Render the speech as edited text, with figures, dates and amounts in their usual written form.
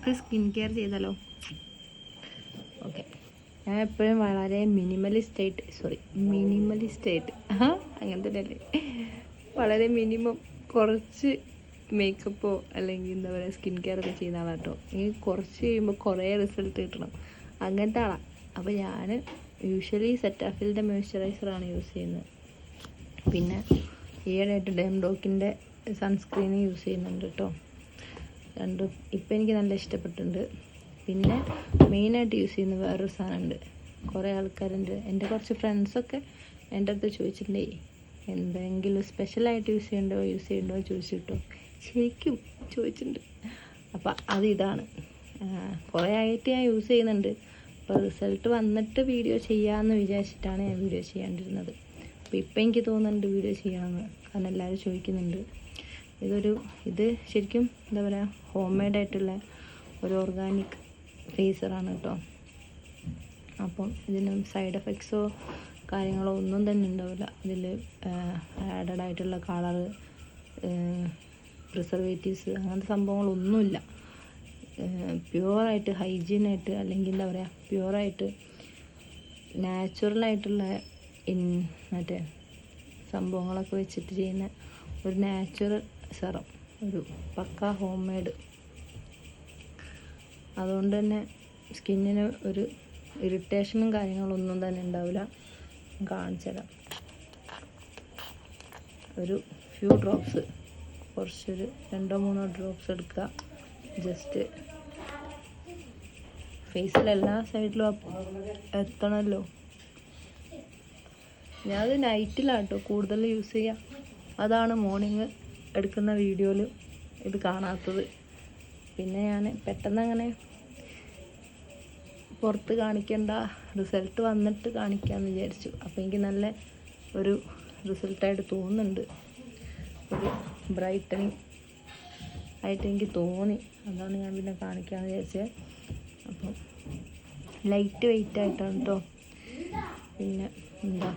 നമുക്ക് skin care ചെയ്താലോ? Okay, ഞാൻ എപ്പോഴും വളരെ മിനിമലിസ്റ്റ് ആയിട്ട് അങ്ങനെ തന്നെയല്ലേ, വളരെ മിനിമം കുറച്ച് മേക്കപ്പോ അല്ലെങ്കിൽ എന്താ പറയുക സ്കിൻ കെയർ ഒക്കെ ചെയ്യുന്ന ആളാണ് കേട്ടോ. എനിക്ക് കുറച്ച് കഴിയുമ്പോൾ കുറേ റിസൾട്ട് കിട്ടണം, അങ്ങനത്തെ ആളാണ്. അപ്പോൾ ഞാൻ യൂഷ്വലി സെറ്റാഫിലിൻ്റെ മോയ്സ്ചറൈസറാണ് യൂസ് ചെയ്യുന്നത്. പിന്നെ ഈയിടെയായിട്ട് ഡെംഡോക്കിൻ്റെ സൺസ്ക്രീൻ യൂസ് ചെയ്യുന്നുണ്ട് കേട്ടോ. രണ്ടും ഇപ്പം എനിക്ക് നല്ല ഇഷ്ടപ്പെട്ടിട്ടുണ്ട്. പിന്നെ മെയിനായിട്ട് യൂസ് ചെയ്യുന്ന വേറൊരു സാധനമുണ്ട്. കുറേ ആൾക്കാരുണ്ട്, എൻ്റെ കുറച്ച് ഫ്രണ്ട്സൊക്കെ എൻ്റെ അടുത്ത് ചോദിച്ചിട്ടുണ്ടേ എന്തെങ്കിലും സ്പെഷ്യലായിട്ട് യൂസ് ചെയ്യണ്ടോ ചോദിച്ചിട്ടോ, ശരിക്കും ചോദിച്ചിട്ടുണ്ട്. അപ്പം ഇതാണ് കുറേ ആയിട്ട് ഞാൻ യൂസ് ചെയ്യുന്നുണ്ട്. അപ്പോൾ റിസൾട്ട് വന്നിട്ട് വീഡിയോ ചെയ്യാമെന്ന് വിചാരിച്ചിട്ടാണ് ഞാൻ വീഡിയോ ചെയ്യാണ്ടിരുന്നത്. അപ്പോൾ ഇപ്പം എനിക്ക് തോന്നുന്നുണ്ട് വീഡിയോ ചെയ്യാമെന്ന്, കാരണം എല്ലാവരും ചോദിക്കുന്നുണ്ട്. ഇത് ശരിക്കും എന്താ പറയുക, ഹോം മെയ്ഡായിട്ടുള്ള ഒരു ഓർഗാനിക് ഫേസറാണ് കേട്ടോ. അപ്പം ഇതിന് സൈഡ് എഫക്ട്സോ കാര്യങ്ങളോ ഒന്നും തന്നെ ഉണ്ടാവില്ല. ഇതിൽ ആഡഡ് ആയിട്ടുള്ള കളറ്, പ്രിസർവേറ്റീവ്സ് അങ്ങനത്തെ സംഭവങ്ങളൊന്നുമില്ല. പ്യുവറായിട്ട് ഹൈജീനായിട്ട്, അല്ലെങ്കിൽ എന്താ പറയുക പ്യുവറായിട്ട് നാച്ചുറലായിട്ടുള്ള മറ്റേ സംഭവങ്ങളൊക്കെ വെച്ചിട്ട് ചെയ്യുന്ന ഒരു നാച്ചുറൽ സെറം, ഒരു പക്ക ഹോം മെയ്ഡ്. അതുകൊണ്ട് തന്നെ സ്കിന്നിന് ഒരു ഇറിറ്റേഷനും കാര്യങ്ങളൊന്നും തന്നെ ഉണ്ടാവില്ല. കാണിച്ചു തരാം. ഒരു ഫ്യൂ ഡ്രോപ്സ്, കുറച്ചൊരു 2-3 ഡ്രോപ്സ് എടുക്കുക. ജസ്റ്റ് ഫേസിൽ എല്ലാ സൈഡിലും എത്തണമല്ലോ. ഞാനത് നൈറ്റിലാട്ടോ കൂടുതൽ യൂസ് ചെയ്യുക. അതാണ് മോർണിംഗ് എടുക്കുന്ന വീഡിയോയിൽ ഇത് കാണാത്തത്. പിന്നെ ഞാൻ പെട്ടെന്ന് അങ്ങനെ പുറത്ത് കാണിക്കേണ്ട, റിസൾട്ട് വന്നിട്ട് കാണിക്കാമെന്ന് വിചാരിച്ചു. അപ്പോൾ എനിക്ക് നല്ല ഒരു റിസൾട്ടായിട്ട് തോന്നുന്നുണ്ട്, ഒരു ബ്രൈറ്റനിങ് ആയിട്ട് എനിക്ക് തോന്നി. അതാണ് ഞാൻ പിന്നെ കാണിക്കാമെന്ന് വിചാരിച്ചത്. അപ്പം ലൈറ്റ് വെയിറ്റ് ആയിട്ടാണ് കേട്ടോ. പിന്നെ എന്താ